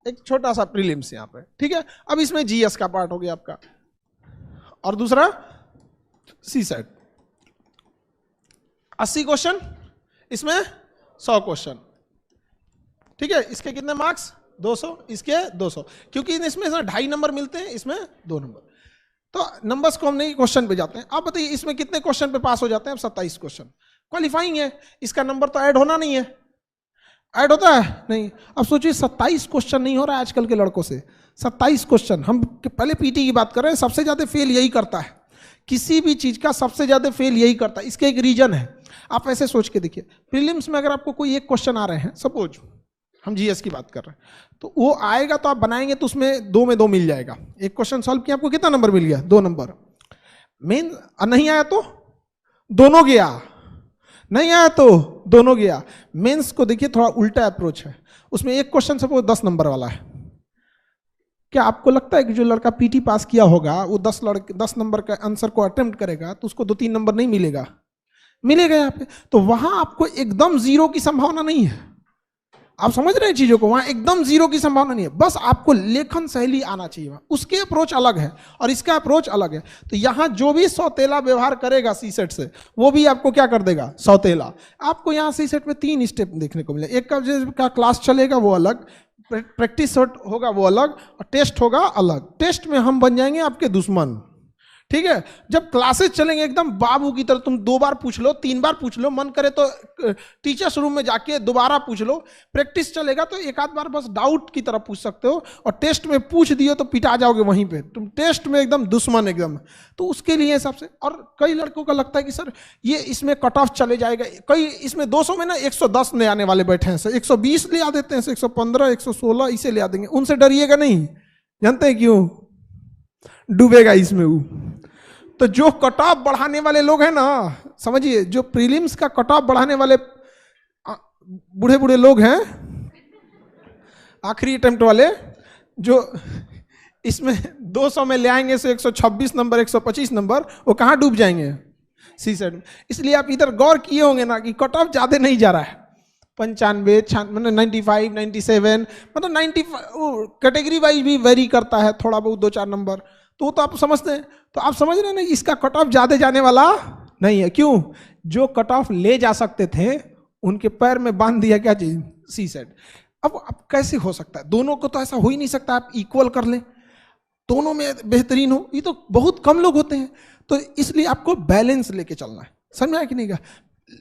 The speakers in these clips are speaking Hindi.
एक छोटा सा प्रीलिम्स यहाँ पे, ठीक है। अब इसमें जीएस का पार्ट हो गया आपका, और दूसरा सीसेट। 80 क्वेश्चन, इसमें 100 क्वेश्चन, ठीक है। इसके कितने मार्क्स? 200, इसके 200, क्योंकि इसमें 2.5 नंबर मिलते हैं, इसमें 2 नंबर। तो नंबर्स को हम नहीं, क्वेश्चन पे जाते हैं। आप बताइए इसमें कितने क्वेश्चन पे पास हो जाते हैं? अब 27 क्वेश्चन क्वालिफाइंग है, इसका नंबर तो ऐड होना नहीं है। ऐड होता है नहीं। अब सोचिए 27 क्वेश्चन नहीं हो रहा है आजकल के लड़कों से। 27 क्वेश्चन, हम पहले पीटी की बात कर रहे हैं, सबसे ज्यादा फेल यही करता है, किसी भी चीज का सबसे ज्यादा फेल यही करता है। इसके एक रीजन है, आप ऐसे सोच के देखिए, प्रीलिम्स में अगर आपको कोई एक क्वेश्चन आ रहे हैं, सपोज हम जीएस की बात कर रहे हैं, तो वो आएगा तो आप बनाएंगे तो उसमें 2 में 2 मिल जाएगा। एक क्वेश्चन सॉल्व किया, आपको कितना नंबर मिल गया? 2 नंबर। मेन नहीं आया तो दोनों गया, नहीं आया तो दोनों गया। मेंस को देखिए थोड़ा उल्टा अप्रोच है, उसमें एक क्वेश्चन सपोज 10 नंबर वाला है। क्या आपको लगता है कि जो लड़का पीटी पास किया होगा वो 10 नंबर का आंसर को अटेम्प्ट करेगा तो उसको 2-3 नंबर नहीं मिलेगा? मिलेगा यहाँ पे। तो वहां आपको एकदम 0 की संभावना नहीं है। आप समझ रहे हैं चीजों को? वहां एकदम 0 की संभावना नहीं है, बस आपको लेखन शैली आना चाहिए। उसके अप्रोच अलग है और इसका अप्रोच अलग है। तो यहां जो भी सौतेला व्यवहार करेगा सीसेट से, वो भी आपको क्या कर देगा? सौतेला। आपको यहां सीसेट में 3 स्टेप देखने को मिले। एक का क्लास चलेगा वो अलग, प्रैक्टिस होगा वो अलग, और टेस्ट होगा अलग। टेस्ट में हम बन जाएंगे आपके दुश्मन, ठीक है। जब क्लासेस चलेंगे एकदम बाबू की तरह, तुम 2 बार पूछ लो, 3 बार पूछ लो, मन करे तो टीचर्स रूम में जाके दोबारा पूछ लो। प्रैक्टिस चलेगा तो एक आध बार बस डाउट की तरह पूछ सकते हो, और टेस्ट में पूछ दियो तो पिटा जाओगे वहीं पे, तुम टेस्ट में एकदम दुश्मन एकदम। तो उसके लिए सबसे, और कई लड़कों का लगता है कि सर ये इसमें कट ऑफ चले जाएगा, कई इसमें 200 में ना 110 ले आने वाले बैठे हैं, 120 ले आ देते हैं, 115, 116 इसे ले आ देंगे। उनसे डरिएगा नहीं, जानते हैं क्यों? डूबेगा इसमें वो। तो जो कट ऑफ बढ़ाने वाले लोग हैं ना, समझिए, जो प्रीलिम्स का कट ऑफ बढ़ाने वाले बूढ़े बूढ़े लोग हैं, आखिरी अटेम्प्ट वाले, जो इसमें 200 में ले आएंगे से 126 नंबर, 125 नंबर, वो कहाँ डूब जाएंगे? सीसेट में। इसलिए आप इधर गौर किए होंगे ना कि कट ऑफ ज्यादा नहीं जा रहा है, 95, मतलब 95, 97, मतलब 95 कैटेगरी वाइज भी वेरी करता है थोड़ा बहुत, 2-4 नंबर। तो आप समझते हैं, तो आप समझ रहे हैं ना, इसका कट ऑफ ज्यादा जाने वाला नहीं है। क्यों? जो कट ऑफ ले जा सकते थे उनके पैर में बांध दिया क्या चीज? सीसेट। अब कैसे हो सकता है? दोनों को तो ऐसा हो ही नहीं सकता आप इक्वल कर लें, दोनों में बेहतरीन हो, ये तो बहुत कम लोग होते हैं। तो इसलिए आपको बैलेंस लेके चलना है, समझ में आया कि नहीं?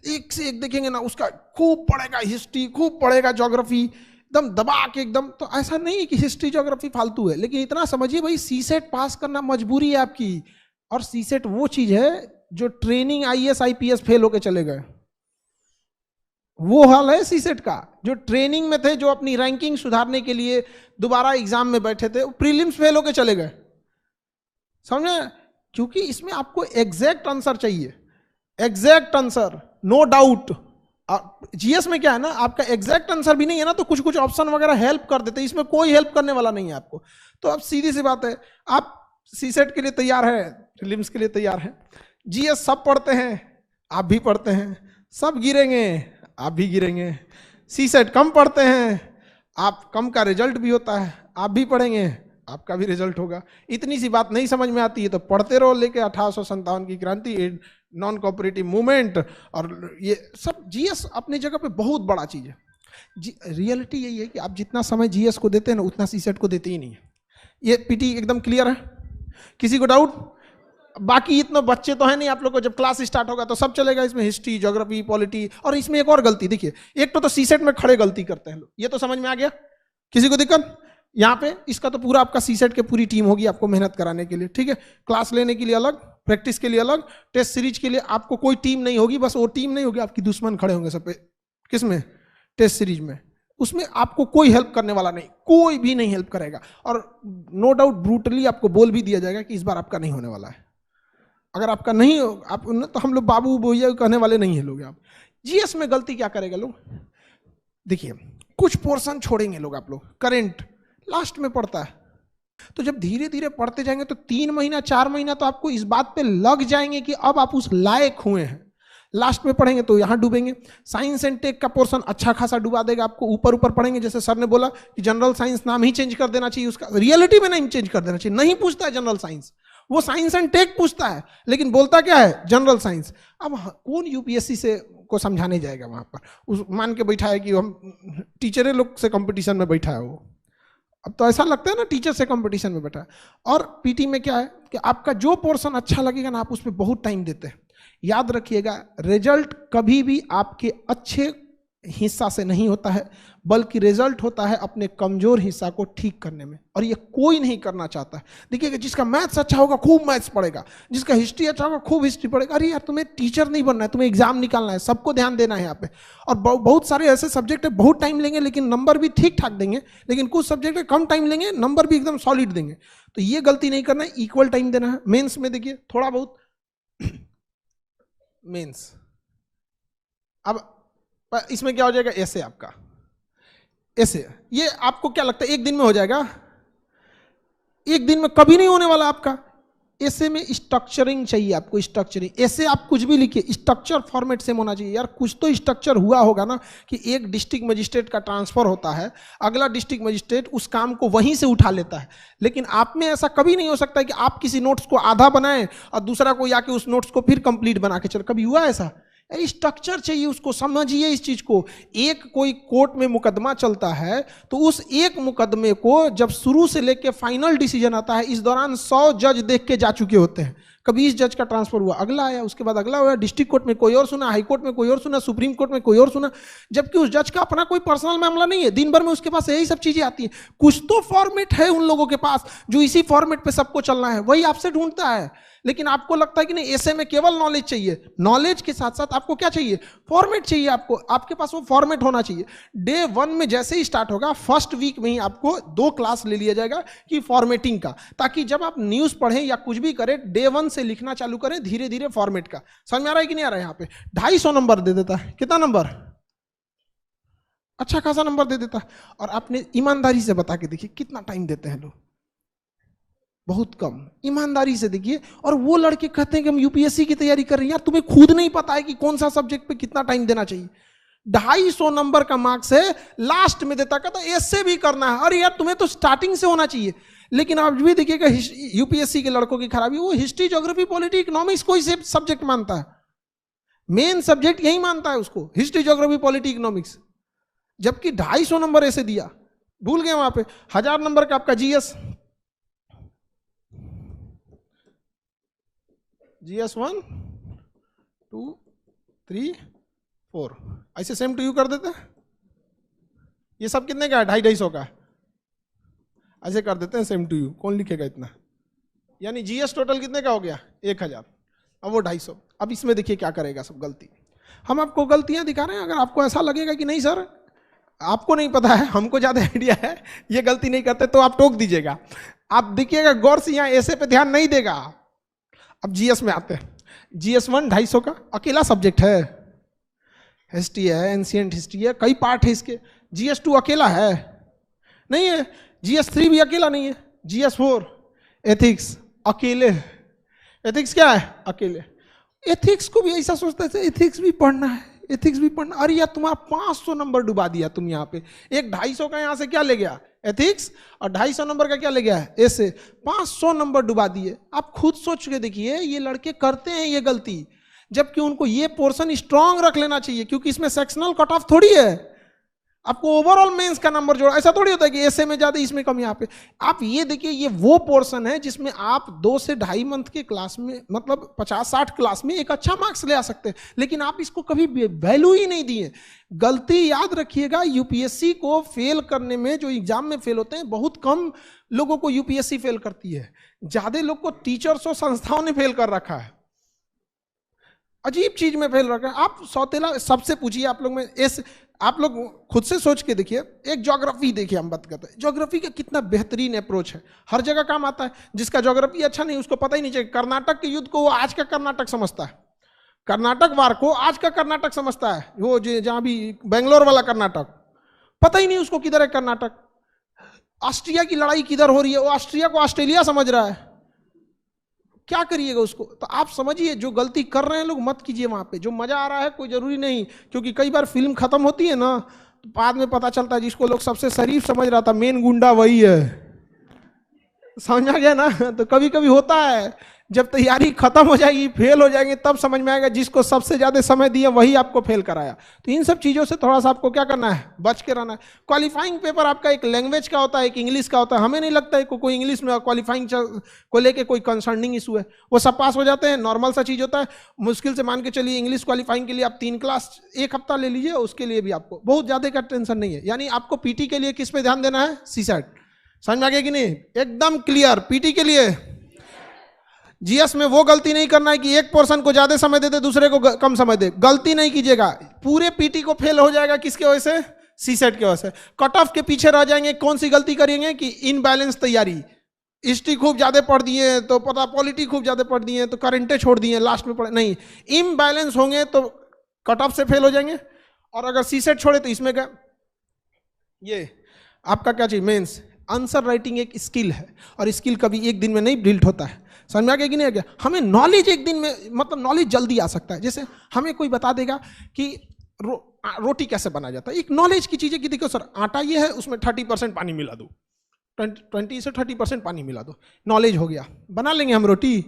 एक से एक देखेंगे ना, उसका खूब पढ़ेगा हिस्ट्री, खूब पढ़ेगा ज्योग्राफी, एकदम दबा के एकदम। तो ऐसा नहीं है कि हिस्ट्री ज्योग्राफी फालतू है, लेकिन इतना समझिए भाई, सीसेट पास करना मजबूरी है आपकी। और सीसेट वो चीज है जो ट्रेनिंग आईएएस आईपीएस फेल होके चले गए, वो हाल है सीसेट का। जो ट्रेनिंग में थे, जो अपनी रैंकिंग सुधारने के लिए दोबारा एग्जाम में बैठे थे, वो प्रीलिम्स फेल होके चले गए, समझे? क्योंकि इसमें आपको एग्जैक्ट आंसर चाहिए, exact answer, no doubt. GS में क्या है ना, आपका एग्जैक्ट आंसर भी नहीं है ना, तो कुछ कुछ ऑप्शन वगैरह हेल्प कर देते हैं, इसमें कोई हेल्प करने वाला नहीं है आपको। तो अब सीधी सी बात है, आप सीसेट के लिए तैयार है, प्रीलिम्स के लिए तैयार है। जीएस सब पढ़ते हैं, आप भी पढ़ते हैं, सब गिरेंगे, आप भी गिरेंगे। सीसेट कम पढ़ते हैं, आप कम का रिजल्ट भी होता है, आप भी पढ़ेंगे, आपका भी रिजल्ट होगा। इतनी सी बात नहीं समझ में आती है तो पढ़ते रहो, लेके 1857 की क्रांति, नॉन कोऑपरेटिव मूवमेंट, और ये सब जीएस अपनी जगह पे बहुत बड़ा चीज है। रियलिटी यही है कि आप जितना समय जीएस को देते हैं ना, उतना सीसेट को देते ही नहीं है। ये पीटी एकदम क्लियर है, किसी को डाउट? बाकी इतने बच्चे तो है नहीं आप लोग को, जब क्लास स्टार्ट होगा तो सब चलेगा इसमें, हिस्ट्री, ज्योग्राफी, पॉलिटी। और इसमें एक और गलती देखिए, एक तो सीसेट में खड़े गलती करते हैं लोग, ये तो समझ में आ गया, किसी को दिक्कत? यहाँ पे इसका तो पूरा आपका सीसेट के पूरी टीम होगी आपको मेहनत कराने के लिए, ठीक है। क्लास लेने के लिए अलग, प्रैक्टिस के लिए अलग, टेस्ट सीरीज के लिए आपको कोई टीम नहीं होगी। बस वो टीम नहीं होगी, आपकी दुश्मन खड़े होंगे सब पे। किसमें? टेस्ट सीरीज में। उसमें आपको कोई हेल्प करने वाला नहीं, कोई भी नहीं हेल्प करेगा। और नो डाउट ब्रूटली आपको बोल भी दिया जाएगा कि इस बार आपका नहीं होने वाला है। अगर आपका नहीं हो, आप तो हम लोग बाबू भैया कहने वाले नहीं है लोग। आप जीएस में गलती क्या करेगा लोग? देखिए, कुछ पोर्शन छोड़ेंगे लोग, आप लोग करेंट लास्ट में पड़ता है, तो जब धीरे धीरे पढ़ते जाएंगे तो 3 महीना 4 महीना तो आपको इस बात पे लग जाएंगे कि अब आप उस लायक हुए हैं। लास्ट में पढ़ेंगे तो यहाँ डूबेंगे। साइंस एंड टेक का पोर्शन अच्छा खासा डुबा देगा आपको। ऊपर ऊपर पढ़ेंगे, जैसे सर ने बोला कि जनरल साइंस नाम ही चेंज कर देना चाहिए, उसका रियलिटी में नहीं चेंज कर देना चाहिए। नहीं पूछता है जनरल साइंस, वो साइंस एंड टेक पूछता है, लेकिन बोलता क्या है, जनरल साइंस। अब कौन यूपीएससी से को समझाने जाएगा वहां पर? उस मान के बैठा है कि हम टीचर लोग से कंपटीशन में बैठा है वो। अब तो ऐसा लगता है ना टीचर से कंपटीशन में बैठा है। और पीटी में क्या है कि आपका जो पोर्शन अच्छा लगेगा ना, आप उसमें बहुत टाइम देते हैं। याद रखिएगा, रिजल्ट कभी भी आपके अच्छे हिस्सा से नहीं होता है, बल्कि रिजल्ट होता है अपने कमजोर हिस्सा को ठीक करने में, और ये कोई नहीं करना चाहता है। देखिएगा, जिसका मैथ्स अच्छा होगा खूब मैथ्स पढ़ेगा, जिसका हिस्ट्री अच्छा होगा खूब हिस्ट्री पढ़ेगा। अरे यार, तुम्हें टीचर नहीं बनना है, तुम्हें एग्जाम निकालना है, सबको ध्यान देना है यहाँ पे। और बहुत सारे ऐसे सब्जेक्ट है बहुत टाइम लेंगे लेकिन नंबर भी ठीक ठाक देंगे, लेकिन कुछ सब्जेक्ट है कम टाइम लेंगे नंबर भी एकदम सॉलिड देंगे। तो ये गलती नहीं करना है, इक्वल टाइम देना है। मेंस में देखिए थोड़ा बहुत मेंस, अब इसमें क्या हो जाएगा, ऐसे आपका ऐसे, ये आपको क्या लगता है एक दिन में हो जाएगा? एक दिन में कभी नहीं होने वाला आपका। ऐसे में स्ट्रक्चरिंग चाहिए आपको, स्ट्रक्चरिंग। ऐसे आप कुछ भी लिखिए, स्ट्रक्चर फॉर्मेट सेम होना चाहिए। यार कुछ तो स्ट्रक्चर हुआ होगा ना, कि एक डिस्ट्रिक्ट मजिस्ट्रेट का ट्रांसफर होता है, अगला डिस्ट्रिक्ट मजिस्ट्रेट उस काम को वहीं से उठा लेता है। लेकिन आप में ऐसा कभी नहीं हो सकता कि आप किसी नोट्स को आधा बनाएं और दूसरा कोई आके उस नोट्स को फिर कंप्लीट बना के चले। कभी हुआ ऐसा? स्ट्रक्चर चाहिए, उसको समझिए इस चीज को। एक कोई कोर्ट में मुकदमा चलता है तो उस एक मुकदमे को जब शुरू से लेके फाइनल डिसीजन आता है, इस दौरान 100 जज देख के जा चुके होते हैं। कभी इस जज का ट्रांसफर हुआ, अगला आया, उसके बाद अगला हुआ, डिस्ट्रिक्ट कोर्ट में कोई और सुना, हाई कोर्ट में कोई और सुना, सुप्रीम कोर्ट में कोई और सुना, जबकि उस जज का अपना कोई पर्सनल मामला नहीं है। दिन भर में उसके पास यही सब चीजें आती है। कुछ तो फॉर्मेट है उन लोगों के पास जो इसी फॉर्मेट पे सबको चलना है, वही आपसे ढूंढता है। लेकिन आपको लगता है कि नहीं, ऐसे में केवल नॉलेज चाहिए। नॉलेज के साथ साथ आपको क्या चाहिए? फॉर्मेट चाहिए आपको। आपके पास वो फॉर्मेट होना चाहिए। डे 1 में जैसे ही स्टार्ट होगा, फर्स्ट वीक में ही आपको 2 क्लास ले लिया जाएगा कि फॉर्मेटिंग का, ताकि जब आप न्यूज पढ़ें या कुछ भी करें, डे 1 से लिखना चालू करें धीरे धीरे फॉर्मेट का। समझ में आ रहा है कि नहीं आ रहा है? यहाँ पे 250 नंबर दे देता है। कितना नंबर? अच्छा खासा नंबर दे देता है। और आपने ईमानदारी से बता के देखिए कितना टाइम देते हैं लोग, बहुत कम। ईमानदारी से देखिए। और वो लड़के कहते हैं कि हम यूपीएससी की तैयारी कर रहे हैं। यार तुम्हें खुद नहीं पता है कि कौन सा सब्जेक्ट पे कितना टाइम देना चाहिए। 250 नंबर का मार्क्स है, लास्ट में देता, कहता ऐसे भी करना है। अरे यार तुम्हें तो स्टार्टिंग से होना चाहिए। लेकिन आप भी देखिएगा यूपीएससी के लड़कों की खराबी, वो हिस्ट्री, ज्योग्राफी, पॉलिटी, इकोनॉमिक्स कोई से सब्जेक्ट मानता है, मेन सब्जेक्ट यही मानता है उसको, हिस्ट्री, ज्योग्राफी, पॉलिटी, इकोनॉमिक्स। जबकि 250 नंबर ऐसे दिया, भूल गए वहां पे। 1000 नंबर का आपका जीएस 1 2 3 4 ऐसे सेम टू यू कर देते हैं। ये सब कितने का है? 250 का। ऐसे कर देते हैं सेम टू यू। कौन लिखेगा इतना? यानी जीएस टोटल कितने का हो गया? 1000। अब वो 250। अब इसमें देखिए क्या करेगा सब गलती। हम आपको गलतियां दिखा रहे हैं। अगर आपको ऐसा लगेगा कि नहीं सर आपको नहीं पता है, हमको ज्यादा आइडिया है, ये गलती नहीं करते, तो आप टोक दीजिएगा। आप देखिएगा गौर से, यहाँ ऐसे पे ध्यान नहीं देगा। अब जीएस में आते हैं। जीएस 1 250 का अकेला सब्जेक्ट है। हिस्ट्री है, एंशिएंट हिस्ट्री है, कई पार्ट है इसके। जीएस 2 अकेला है नहीं है। जीएस 3 भी अकेला नहीं है। जीएस 4 एथिक्स अकेले। एथिक्स क्या है? अकेले। एथिक्स को भी ऐसा सोचता है एथिक्स भी पढ़ना है, एथिक्स भी पढ़ना। अरे यार तुम्हारा 500 नंबर डुबा दिया तुम यहाँ पे। एक 250 का यहाँ से क्या ले गया? एथिक्स। और 250 नंबर का क्या ले गया है? ऐसे 500 नंबर डुबा दिए। आप खुद सोच के देखिए, ये लड़के करते हैं ये गलती, जबकि उनको ये पोर्शन स्ट्रांग रख लेना चाहिए, क्योंकि इसमें सेक्शनल कट ऑफ थोड़ी है। आपको ओवरऑल मेंस का नंबर जोड़ा, ऐसा थोड़ी होता है कि ऐसे में ज्यादा इसमें कम। यहाँ पे आप ये देखिए, ये वो पोर्शन है जिसमें आप 2 से 2.5 मंथ के क्लास में, मतलब 50-60 क्लास में एक अच्छा मार्क्स ले आ सकते हैं। लेकिन आप इसको कभी वैल्यू ही नहीं दिए। गलती याद रखिएगा, यूपीएससी को फेल करने में, जो एग्जाम में फेल होते हैं, बहुत कम लोगों को यूपीएससी फेल करती है। ज्यादा लोग को टीचर्स और संस्थाओं ने फेल कर रखा है। अजीब चीज में फेल रखा है। आप सौतेला सबसे पूछिए, आप लोग में आप लोग खुद से सोच के देखिए। एक ज्योग्राफी देखिए, हम बात करते हैं ज्योग्राफी का कितना बेहतरीन अप्रोच है, हर जगह काम आता है। जिसका ज्योग्राफी अच्छा नहीं, उसको पता ही नहीं चाहिए। कर्नाटक के युद्ध को वो आज का कर्नाटक समझता है, कर्नाटक वार को आज का कर्नाटक समझता है। वो जहां भी बेंगलोर वाला कर्नाटक, पता ही नहीं उसको किधर है कर्नाटक। ऑस्ट्रिया की लड़ाई किधर हो रही है, वो ऑस्ट्रिया को ऑस्ट्रेलिया समझ रहा है। क्या करिएगा उसको? तो आप समझिए, जो गलती कर रहे हैं लोग मत कीजिए वहां पे। जो मजा आ रहा है कोई जरूरी नहीं, क्योंकि कई बार फिल्म खत्म होती है ना, तो बाद में पता चलता है जिसको लोग सबसे शरीफ समझ रहा था, मेन गुंडा वही है। समझ आ गया ना? तो कभी कभी होता है, जब तैयारी खत्म हो जाएगी, फेल हो जाएंगे, तब समझ में आएगा जिसको सबसे ज्यादा समय दिया वही आपको फेल कराया। तो इन सब चीजों से थोड़ा सा आपको क्या करना है, बच के रहना है। क्वालिफाइंग पेपर आपका एक लैंग्वेज का होता है, एक इंग्लिश का होता है। हमें नहीं लगता है कोई इंग्लिश में क्वालिफाइंग को लेके कोई कंसर्निंग इशू है, वो सब पास हो जाते हैं, नॉर्मल सा चीज होता है। मुश्किल से मान के चलिए इंग्लिश क्वालिफाइंग के लिए आप 3 क्लास 1 हफ्ता ले लीजिए, उसके लिए भी आपको बहुत ज्यादा का टेंशन नहीं है। यानी आपको पीटी के लिए किस पे ध्यान देना है, सीसेट। समझ में आ गया कि नहीं? एकदम क्लियर। पीटी के लिए जीएस में वो गलती नहीं करना है कि एक पोर्शन को ज्यादा समय देते दूसरे को कम समय दे, गलती नहीं कीजिएगा। पूरे पीटी को फेल हो जाएगा किसके वजह से, सीसेट के वजह से। कट ऑफ के पीछे रह जाएंगे। कौन सी गलती करेंगे कि इनबैलेंस तैयारी, हिस्ट्री खूब ज्यादा पढ़ दिए तो पता, पॉलिटी खूब ज्यादा पढ़ दिए तो करेंटे छोड़ दिए, लास्ट में पढ़े नहीं। इम्बैलेंस होंगे तो कट ऑफ से फेल हो जाएंगे। और अगर सीसेट छोड़े तो इसमें क्या, ये आपका क्या चाहिए, मेंस। आंसर राइटिंग एक स्किल है, और स्किल कभी एक दिन में नहीं बिल्ड होता है। समझ में आ गया कि नहीं आ गया? हमें नॉलेज एक दिन में, मतलब नॉलेज जल्दी आ सकता है। जैसे हमें कोई बता देगा कि रोटी कैसे बना जाता है, एक नॉलेज की चीज़ है कि देखो सर आटा ये है, उसमें 30% पानी मिला दो, 20 से 30% पानी मिला दो, नॉलेज हो गया। बना लेंगे हम रोटी?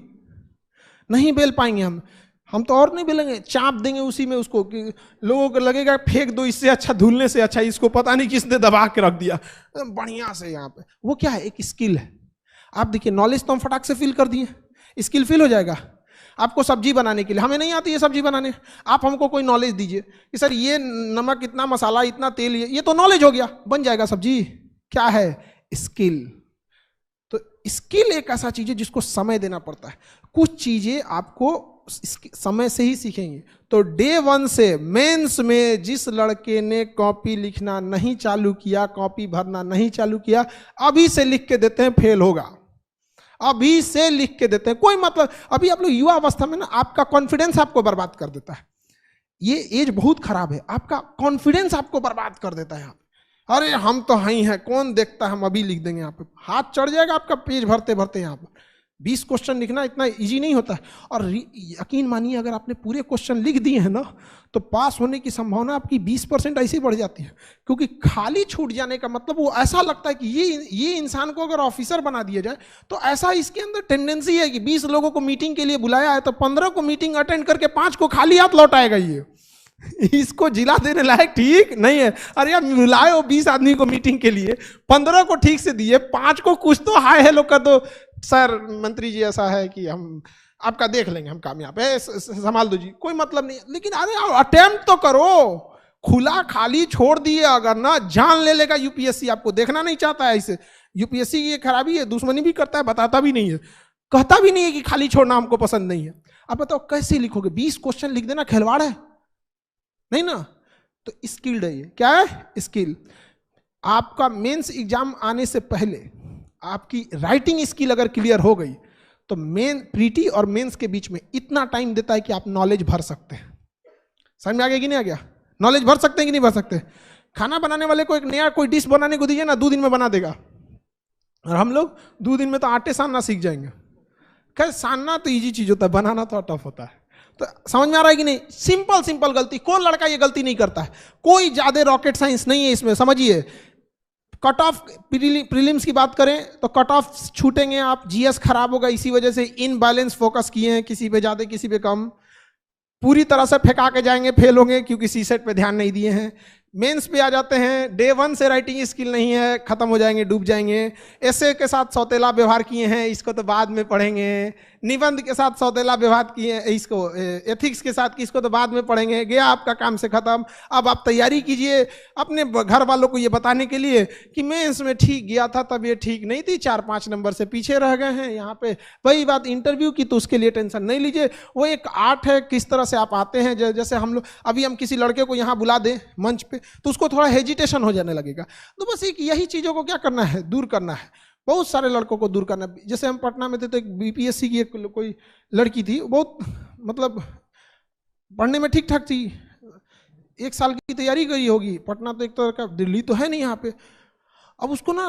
नहीं बेल पाएंगे हम तो और नहीं बेलेंगे, चाप देंगे उसी में उसको कि लोगों को लगेगा फेंक दो, इससे अच्छा धुलने से अच्छा इसको पता नहीं किसने दबा के रख दिया बढ़िया से यहाँ पे। वो क्या है, एक स्किल है। आप देखिए नॉलेज तो हम फटाक से फिल कर दिए, स्किल फिल हो जाएगा। आपको सब्जी बनाने के लिए, हमें नहीं आती है सब्जी बनाने, आप हमको कोई नॉलेज दीजिए कि सर ये नमक इतना, मसाला इतना, तेल ये तो नॉलेज हो गया, बन जाएगा सब्जी। क्या है, स्किल। तो स्किल एक ऐसा चीज है जिसको समय देना पड़ता है। कुछ चीजें आपको समय से ही सीखेंगे। तो डे 1 से मेंस में जिस लड़के ने कॉपी लिखना नहीं चालू किया, कॉपी भरना नहीं चालू किया, अभी से लिख के देते हैं फेल होगा। अभी से लिख के देते हैं, कोई मतलब। अभी आप लोग युवा अवस्था में ना, आपका कॉन्फिडेंस आपको बर्बाद कर देता है। ये एज बहुत खराब है, आपका कॉन्फिडेंस आपको बर्बाद कर देता है। अरे हम तो हाई हैं, कौन देखता है, हम अभी लिख देंगे। यहाँ पे हाथ चढ़ जाएगा आपका पेज भरते भरते। यहाँ पर 20 क्वेश्चन लिखना इतना इजी नहीं होता है। और यकीन मानिए अगर आपने पूरे क्वेश्चन लिख दिए हैं ना, तो पास होने की संभावना आपकी 20% ऐसे ही बढ़ जाती है। क्योंकि खाली छूट जाने का मतलब, वो ऐसा लगता है कि ये इंसान को अगर ऑफिसर बना दिया जाए, तो ऐसा इसके अंदर टेंडेंसी है कि 20 लोगों को मीटिंग के लिए बुलाया है, तो 15 को मीटिंग अटेंड करके 5 को खाली हाथ लौटाएगा। ये इसको जिला देने लायक ठीक नहीं है। अरे यार मिलाए हो 20 आदमी को मीटिंग के लिए, 15 को ठीक से दिए, 5 को कुछ तो हाय हेलो कर दो, सर मंत्री जी ऐसा है कि हम आपका देख लेंगे, हम कामयाब है, संभाल दो जी, कोई मतलब नहीं। लेकिन अरे अटेम्प्ट तो करो। खुला खाली छोड़ दिए अगर ना, जान ले लेगा यूपीएससी। आपको देखना नहीं चाहता है इसे। यूपीएससी की ये खराबी है, दुश्मनी भी करता है, बताता भी नहीं है, कहता भी नहीं है कि खाली छोड़ना हमको पसंद नहीं है। अब बताओ कैसे लिखोगे? 20 क्वेश्चन लिख देना खिलवाड़ है नहीं ना? तो स्किल्ड है ये। क्या है? स्किल। आपका मेंस एग्जाम आने से पहले आपकी राइटिंग स्किल अगर क्लियर हो गई, तो प्रीटी और मेंस के बीच में इतना टाइम देता है कि आप नॉलेज भर सकते हैं। समझ में आ गया कि नहीं आ गया? नॉलेज भर सकते हैं कि नहीं भर सकते? खाना बनाने वाले को एक नया कोई डिश बनाने को दीजिए ना, 2 दिन में बना देगा। और हम लोग 2 दिन में तो आटे सानना सीख जाएंगे। खैर सानना तो इजी चीज होता है, बनाना तो टफ होता है। तो समझ में आ रहा है कि नहीं? सिंपल सिंपल गलती, कौन लड़का ये गलती नहीं करता है? कोई ज्यादा रॉकेट साइंस नहीं है इसमें। समझिए, कट ऑफ प्रीलिम्स की बात करें तो कट ऑफ छूटेंगे आप, जीएस खराब होगा, इसी वजह से इनबैलेंस फोकस किए हैं, किसी पे ज्यादा किसी पे कम, पूरी तरह से फेंका के जाएंगे, फेल होंगे क्योंकि सीसेट पे ध्यान नहीं दिए हैं। मेंस पे आ जाते हैं, डे 1 से राइटिंग स्किल नहीं है, खत्म हो जाएंगे, डूब जाएंगे। एसे के साथ सौतेला व्यवहार किए हैं, इसको तो बाद में पढ़ेंगे। निबंध के साथ सौतेला व्यवहार किए, इसको एथिक्स के साथ किसको तो बाद में पढ़ेंगे। गया आपका काम से खत्म। अब आप तैयारी कीजिए अपने घर वालों को ये बताने के लिए कि मेंस में ठीक गया था, तब ये ठीक नहीं थी, 4-5 नंबर से पीछे रह गए हैं। यहाँ पे वही बात इंटरव्यू की, तो उसके लिए टेंशन नहीं लीजिए। वो एक आर्ट है, किस तरह से आप आते हैं। जैसे हम लोग अभी हम किसी लड़के को यहाँ बुला दें मंच पे, तो उसको थोड़ा हेजिटेशन हो जाने लगेगा। तो बस एक यही चीजों को क्या करना है, दूर करना है। बहुत सारे लड़कों को दूर करना है। जैसे हम पटना में थे तो एक बीपीएससी की एक कोई लड़की थी, बहुत मतलब पढ़ने में ठीक ठाक थी, 1 साल की तैयारी करी होगी। पटना तो एक तरह का दिल्ली तो है नहीं यहाँ पे। अब उसको ना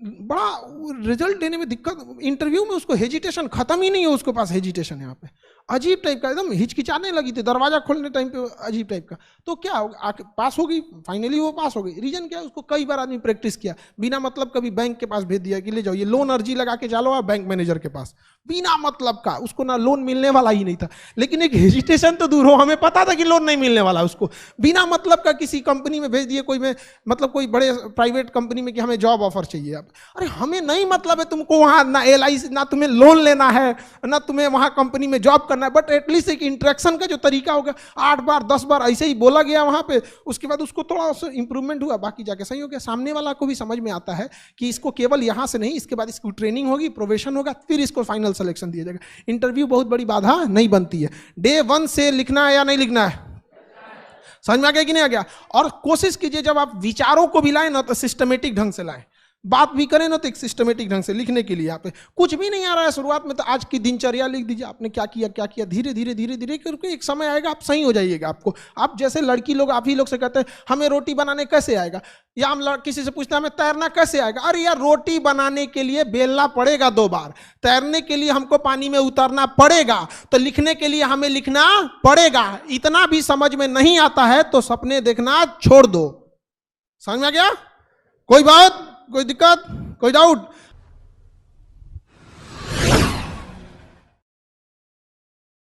बड़ा रिजल्ट देने में दिक्कत, इंटरव्यू में उसको हेजिटेशन खत्म ही नहीं है, उसके पास हेजिटेशन यहाँ पे अजीब टाइप का, एकदम हिचकिचाने लगी थी दरवाजा खोलने टाइम पे, अजीब टाइप का। तो क्या आके पास हो गई, फाइनली वो पास हो गई। रीजन क्या है, उसको कई बार आदमी प्रैक्टिस किया, बिना मतलब कभी बैंक के पास भेज दिया कि ले जाओ ये लोन अर्जी लगा के चलो आप बैंक मैनेजर के पास, बिना मतलब का, उसको ना लोन मिलने वाला ही नहीं था, लेकिन एक हेजिटेशन तो दूर हो, हमें पता था कि लोन नहीं मिलने वाला, उसको बिना मतलब का किसी कंपनी में भेज दिए, कोई में मतलब कोई बड़े प्राइवेट कंपनी में कि हमें जॉब ऑफर चाहिए। अब अरे हमें नहीं मतलब है तुमको वहां ना LIC, ना तुम्हें लोन लेना है, ना तुम्हें वहां कंपनी में जॉब करना है, बट एटलीस्ट एक इंटरेक्शन का जो तरीका होगा, 8 बार 10 बार ऐसे ही बोला गया वहां पे, उसके बाद उसको थोड़ा सा इंप्रूवमेंट हुआ, बाकी जाके सही हो गया। सामने वाला को भी समझ में आता है कि इसको केवल यहां से नहीं, इसके बाद इसको ट्रेनिंग होगी, प्रोवेशन होगा, फिर इसको फाइनल सिलेक्शन दिया जाएगा। इंटरव्यू बहुत बड़ी बाधा नहीं बनती है। डे 1 से लिखना है या नहीं लिखना है, समझ में आ गया कि नहीं आ गया? और कोशिश कीजिए जब आप विचारों को भी लाएं ना तो सिस्टमेटिक ढंग से लाएं, बात भी करें ना तो एक सिस्टमेटिक ढंग से लिखने के लिए। आप कुछ भी नहीं आ रहा है शुरुआत में तो आज की दिनचर्या लिख दीजिए, आपने क्या किया क्या किया, धीरे धीरे धीरे धीरे करके एक समय आएगा आप सही हो जाइएगा। आपको, आप जैसे लड़की लोग आप ही लोग से कहते हैं हमें रोटी बनाने कैसे आएगा, या हम किसी से पूछते हैं हमें तैरना कैसे आएगा, अरे यार रोटी बनाने के लिए बेलना पड़ेगा 2 बार, तैरने के लिए हमको पानी में उतरना पड़ेगा, तो लिखने के लिए हमें लिखना पड़ेगा। इतना भी समझ में नहीं आता है तो सपने देखना छोड़ दो। समझ में आ गया? कोई बात, कोई दिक्कत, कोई डाउट?